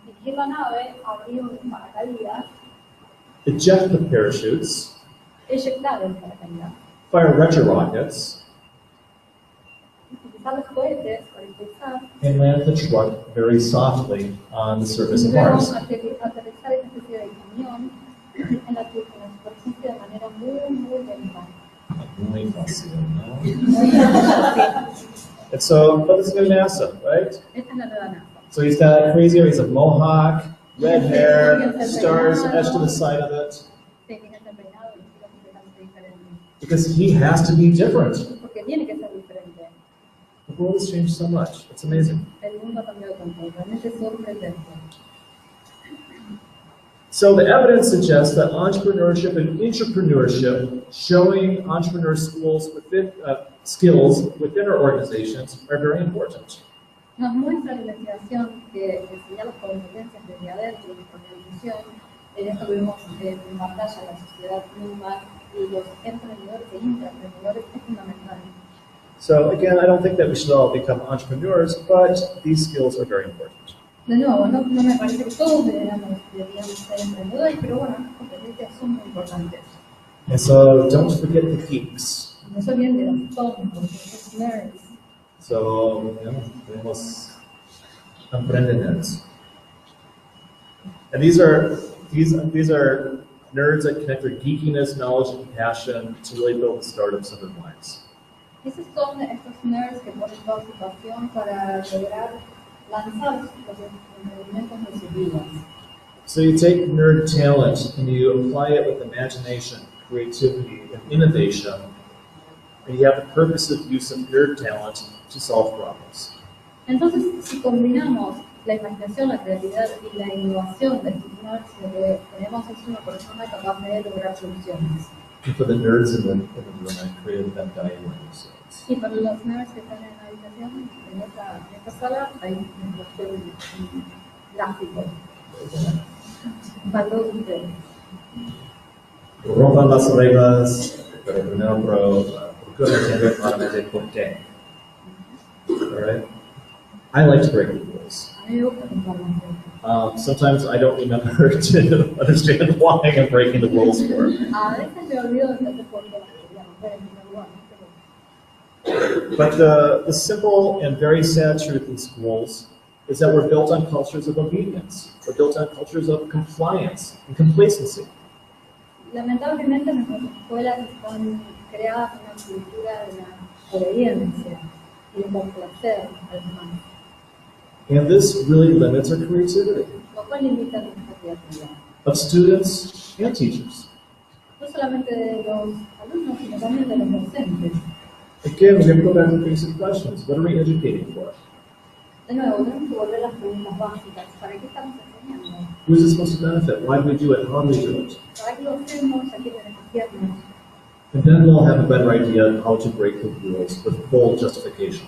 dirigir la nave, abrir un paracaídas, eject the parachutes, eyectar el paracaídas, fire retrorockets, utilizar los cohetes para impulsar, and land the truck very softly on the surface y of luego Mars. aterrizar esta especie de camión en la superficie de manera muy lenta. Muy fácil, ¿no? Muy lenta. And so, but this is NASA, right? Esta es la nueva NASA. So he's got crazy hair, he's a mohawk, red hair, stars etched to the side of it, Tiene que ser peinado y estilo completamente diferente. because he has to be different. Porque tiene que ser diferente. The world has changed so much. It's amazing. El mundo ha cambiado tanto, realmente es sorprendente. So the evidence suggests that entrepreneurship and intrapreneurship, showing entrepreneur skills within our organizations, are very important. Nos muestra la investigación que enseña las competencias desde adentro de nuestra organización. En esto vemos en pantalla la sociedad global y los emprendedores e intraemprendedores es fundamental. So again, I don't think that we should all become entrepreneurs, but these skills are very important. De nuevo, no me parece que todos deberíamos ser emprendedores, pero bueno, estas competencias son muy importantes. And so don't forget the geeks. No se olviden de los tontos, los nerds. So, tenemos emprendedores. And these are nerds that connect their geekiness, knowledge, and passion to really build the startups of their lives. Esos son estos nerds que ponen toda su pasión para lograr lanzar los emprendimientos de sus vidas. So you take nerd talent and you apply it with imagination, creativity, and innovation, and you have the purposive use of nerd talent to solve problems. Entonces, si combinamos la imaginación, la creatividad y la innovación de estos nerds, lo que tenemos es una persona capaz de lograr soluciones. And for the nerds in the room, I created that diagram. So Y para los nerds que están en la habitación, en esta sala, hay un gráfico. Para todos ustedes. rompan las reglas, pero primero procura entender claramente por qué. All right? I like to break the rules. A mí me gusta contar las reglas. Sometimes I don't remember to understand why I'm breaking the rules for. A veces me olvido de entender por qué las quería romper en primer lugar. But the simple and very sad truth in schools is that we're built on cultures of obedience. We're built on cultures of compliance and complacency. Lamentablemente nuestras escuelas están creadas en una cultura de la obediencia y de complacer a los demás, And this really limits our creativity lo cual limita nuestra creatividad. of students and teachers. No solamente de los alumnos, sino también de los docentes. Again, we have to go back to basic questions. What are we educating for? De nuevo, tenemos que volver a las preguntas básicas. ¿Para qué estamos enseñando? Who is this supposed to benefit? Why do we do it? How do we do it? ¿Para qué lo hacemos? ¿A qué beneficiarnos? And then we'll have a better idea of how to break the rules with full justification.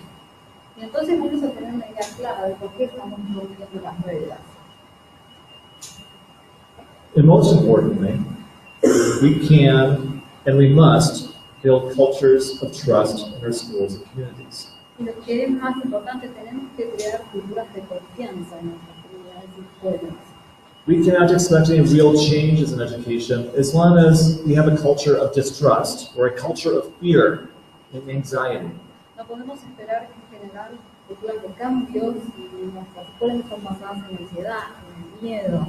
Y entonces vamos a tener una idea clara de por qué estamos rompiendo las reglas. And most importantly, we can and we must build cultures of trust in our schools and communities. Y lo que es más importante, tenemos que crear culturas de confianza en nuestras comunidades y escuelas. We cannot expect any real changes in education as long as we have a culture of distrust or a culture of fear and anxiety. No podemos esperar generar culturas de cambios si nuestras escuelas son basadas en la ansiedad, en el miedo.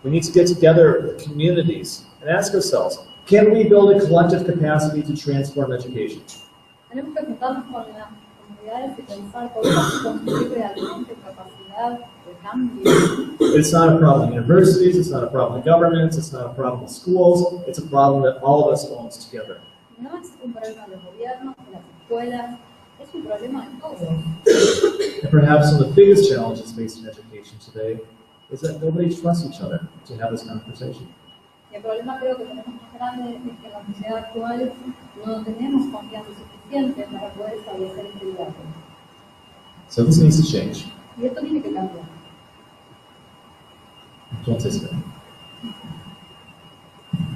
We need to get together with communities and ask ourselves, can we build a collective capacity to transform education? Tenemos que juntarnos con las comunidades y pensar cómo construir realmente capacidad de cambio It's not a problem in universities, it's not a problem in governments, it's not a problem in schools, it's a problem that all of us owns together. No es un problema de los gobiernos, de las escuelas, es un problema de todos. And perhaps one of the biggest challenges facing education today is that nobody trusts each other to have this conversation. Y el problema creo que tenemos más grande es que en la sociedad actual no tenemos confianza suficiente para poder establecer este diálogo. So this needs to change. Y esto tiene que cambiar. Don't say so.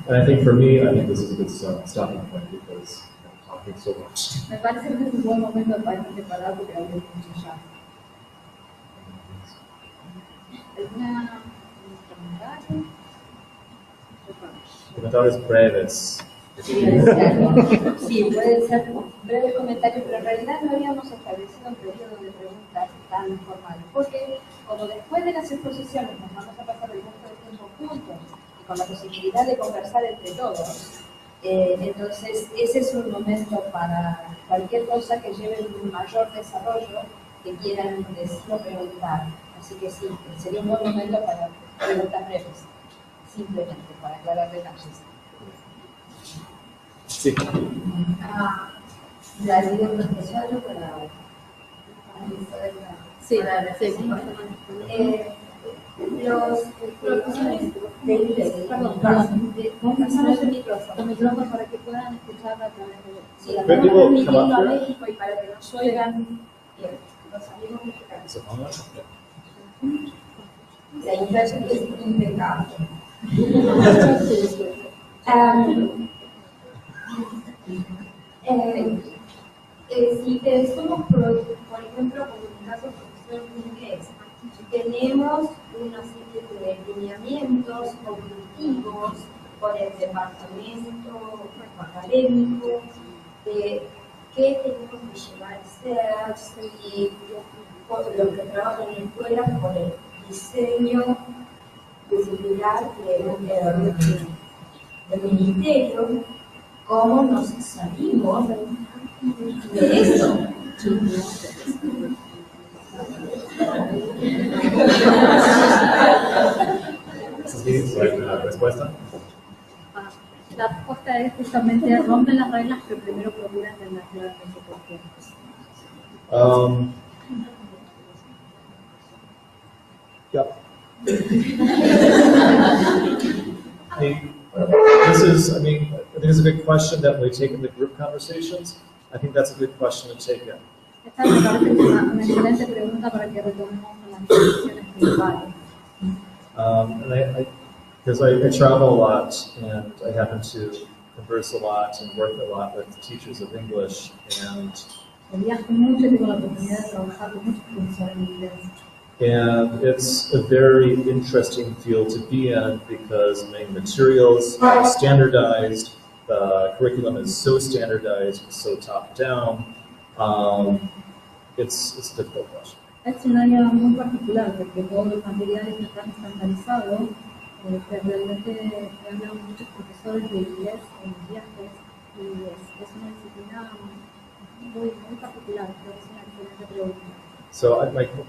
And I think for me, I think this is a good stopping point because I'm talking so much. Me parece que es un buen momento para parar porque hablé mucho ya. ¿Alguna comentario? Comentarios breves. Sí, pueden ser breves comentarios, pero en realidad no habíamos establecido un periodo de preguntas tan formal, porque como después de las exposiciones nos vamos a pasar el resto del tiempo juntos y con la posibilidad de conversar entre todos, entonces ese es un momento para cualquier cosa que lleve un mayor desarrollo que quieran decir o preguntar. Así que sí, sería un buen momento para preguntas breves, simplemente para aclarar detalles. Sí. La directora especial para Sí, los profesores de inglés, perdón, pasamos el micrófono para que puedan escuchar a través de... Sí, la estamos transmitiendo a México y para que nos oigan los amigos mexicanos. La inversión es impecable. Si somos, por ejemplo, como en el caso de profesor de inglés, tenemos una serie de lineamientos objetivos por el departamento académico de qué tenemos que llevar a ser y por los que trabajan en escuelas por el diseño disciplinar del ministerio. ¿Cómo nos salimos de eso? ¿La respuesta? La respuesta es justamente rompen las reglas, pero primero procuran entender claramente por qué. Yeah. I think it's a good question that we take in the group conversations. I think that's a good question to take in. Esta me parece una excelente pregunta para que retomemos las discusiones principales. And because I travel a lot and I happen to converse a lot and work a lot with teachers of English, and Viajo mucho y tengo la oportunidad de trabajar con muchos profesores de inglés. And it's a very interesting field to be in because many materials are standardized, the curriculum is so standardized, so top down. It's a difficult question. Es un área muy particular porque todos los materiales están estandarizados, que realmente hablan muchos profesores de inglés en viajes y es una disciplina muy particular, creo que es una excelente pregunta. So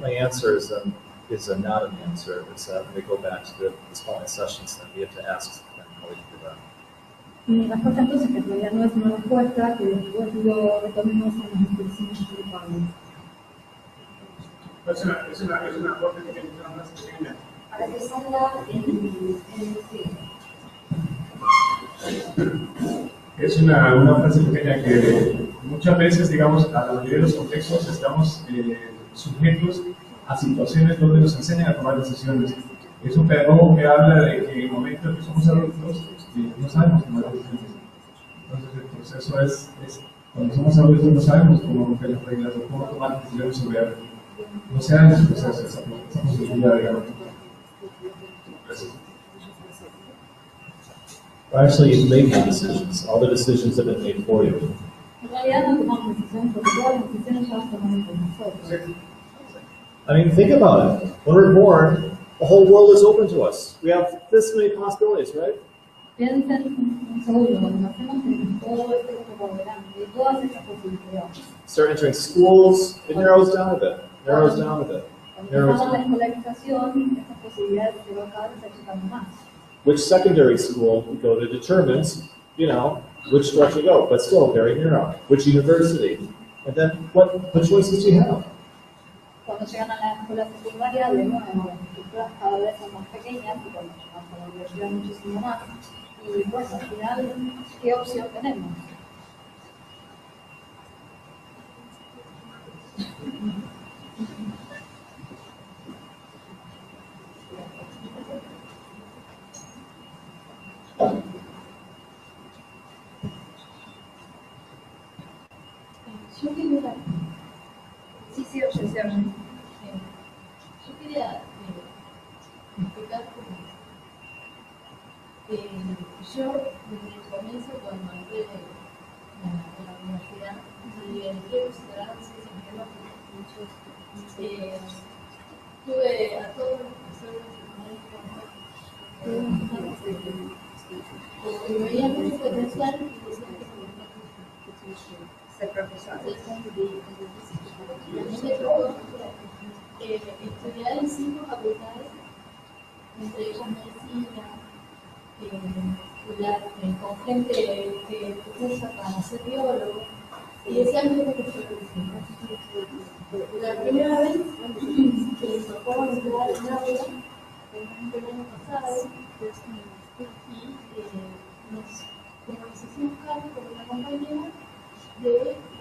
my answer is a not an answer. It's we go back to the following sessions, then we have to ask them how we can do that. Mi respuesta entonces, que todavía no es una respuesta, que después lo retomemos en las discusiones principales. Es una aporte que tiene una más pequeña. Para que salga en Es una frase pequeña que muchas veces, digamos, a la mayoría de los contextos estamos sujetos a situaciones donde nos enseñan a tomar decisiones. Es un pedagogo que habla de que en el momento en que somos adultos no sabemos tomar decisiones. Entonces el proceso es cuando somos adultos no sabemos cómo romper las reglas o cómo tomar decisiones sobre algo. No se dan los procesos, esa posibilidad, digamos. Actually, you make the decisions. All the decisions have been made for you. En realidad no tomamos decisiones porque todas las decisiones ya las tomamos por nosotros. I mean, think about it. When we're born, the whole world is open to us. We have this many possibilities, right? Piensen un segundo, cuando nacemos tenemos todo este mundo por delante y todas esas posibilidades. Start entering schools, it narrows down a bit. Narrows down a bit. Cuando empezamos la escolarización, estas posibilidades pero cada vez se achicando más. Which secondary school you go to determines, you know, which direction you go, but still very narrow. Which university, and then what choices do you have? Cuando llegan a la escuela secundaria, de nuevo, las estructuras cada vez son más pequeñas y cuando llegamos a la universidad muchísimo más. Y bueno, al final, ¿qué opción tenemos? Yo quería, Sí, sí, oye, sí, oye. yo quería explicar cómo yo desde el comienzo cuando entré en la universidad y elegí considerar ciencias biológicas, tuve a todos los profesores que veían mucho potencial y decían que Ser profesor. y a mí me tocó estudiar en 5 facultades, entre ellas medicina, con gente que cursa para ser biólogo, y decían que es la primera vez que me tocó entrar en aula, el año pasado, y nos hicimos cargo con una compañera de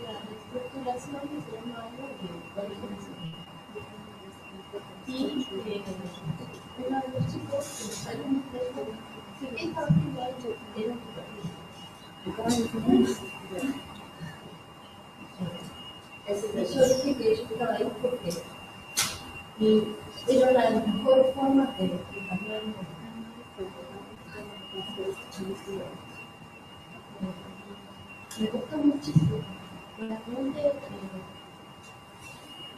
la reestructuración de segundo año de colegio nacional. Y uno de los chicos que nos salió un texto dice que esta vez lo ha hecho era y yo dije que yo estaba ahí porque era una de las mejores formas de cambiar me costó muchísimo realmente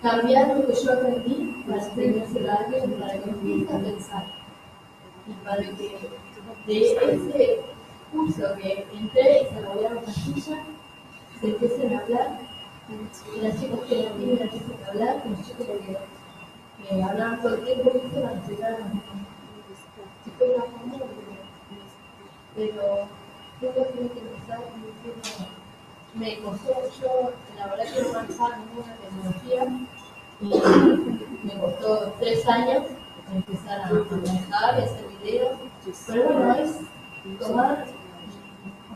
cambiar lo que yo aprendí para enseñárselo a alguien, para que empiece a pensar y para que de ese curso que entré y se rodearon las sillas se empiecen a hablar y las chicas que no tienen empiecen a hablar y los chicos que hablaban todo el tiempo empiezan a necesitar si fue una forma pero uno tiene que empezar diciendo me costó yo, la verdad que no manejaba ninguna tecnología y me costó 3 años empezar a manejar y hacer videos, pero bueno, es tomar,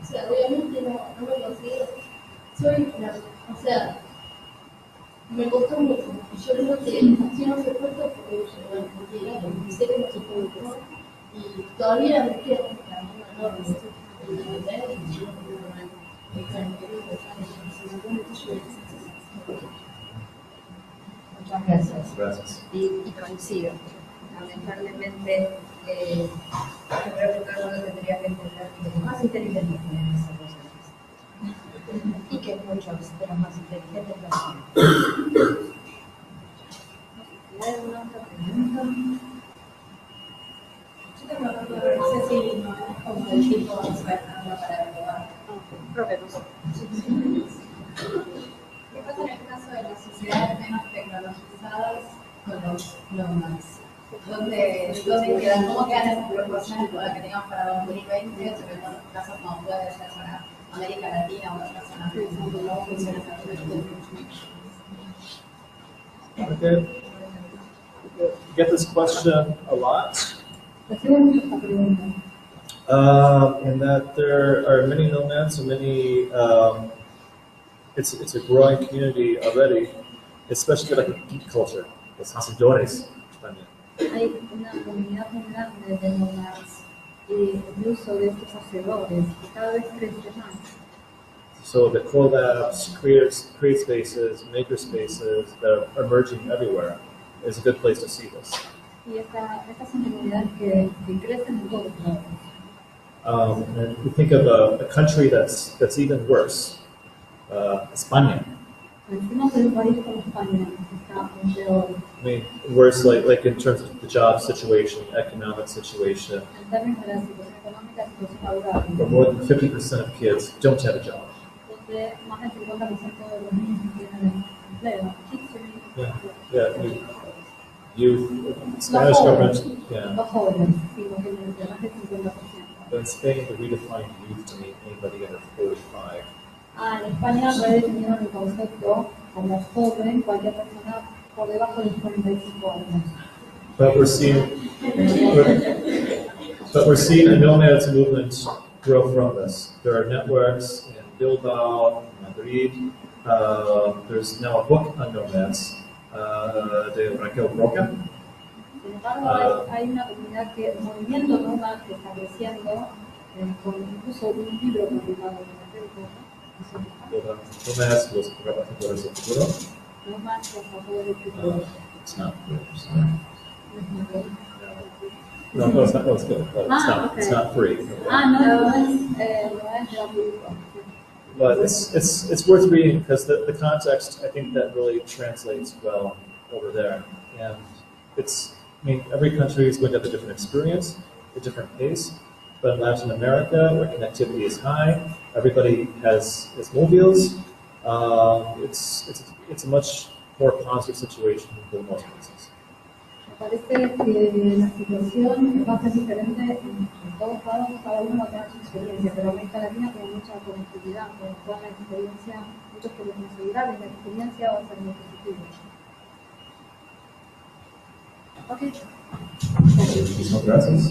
o sea, obviamente no me considero, o sea, me costó mucho, y yo creo que hacíamos esfuerzos porque sé que no se puede mejor, y todavía me queda un camino enorme, Muchas gracias. Gracias. Y coincido. Lamentablemente, yo creo que todo el mundo tendría que entender que los más inteligentes pueden desarrollar esto. Y que muchos de los más inteligentes lo son. ¿Hay alguna otra pregunta? Yo tengo una pregunta, no sé si no es como el tipo de suerte para probar. Problemas. ¿Qué pasa en el caso de las sociedades menos tecnologizadas con los nómadas? ¿Dónde quedan? ¿Cómo quedan esas proporciones con las que teníamos para 2020? Sobre todo en los casos como puede ser para América Latina o otras zonas del mundo, ¿cómo funciona esa Okay. You get this question a lot. In that there are many nomads and many, it's a growing community already, especially like a geek culture, los hacedores también. Hay una comunidad muy grande de nómadas y el uso de estos hacedores que cada vez crece más. So the collabs, create spaces, maker spaces that are emerging everywhere is a good place to see this. Y estas son comunidades que crecen en todos lados. And we think of a country that's even worse, España. Decimos de un país como España, que está muy peor. I mean, worse like in terms of the job situation, economic situation. En términos de la situación económica, situación laboral, Where more than 50% of kids don't have a job. donde más del 50% de los niños no tienen empleo. Yeah. youth, Spanish government, yeah. Los jóvenes, sí, lo que mencionaste, 50%. But in Spain, they redefined youth to mean anybody under 45. En España redefinieron el concepto como joven, cualquier persona por debajo de los 45 años. But we're seeing a nomads movement grow from this. There are networks in Bilbao, Madrid. There's now a book on nomads de Raquel Roca. Sin embargo, hay una comunidad que, el movimiento nómada que está creciendo, con incluso un libro publicado en Nomads, los trabajadores del futuro. Nómadas, trabajadores del futuro. It's not good. No, it's not. No, it's good. But it's not free. No es gratuito. But it's worth reading because the context, I think that really translates well over there. And every country is going to have a different experience, a different pace. But in Latin America, where connectivity is high, everybody has mobiles. It's a much more positive situation than most places. Me parece que la situación va a ser diferente en todos lados, cada uno va a tener su experiencia, pero América Latina tiene mucha conectividad, con toda la experiencia, muchos que nos seguirán, la experiencia va a ser muy positiva. Ok. Muchas gracias.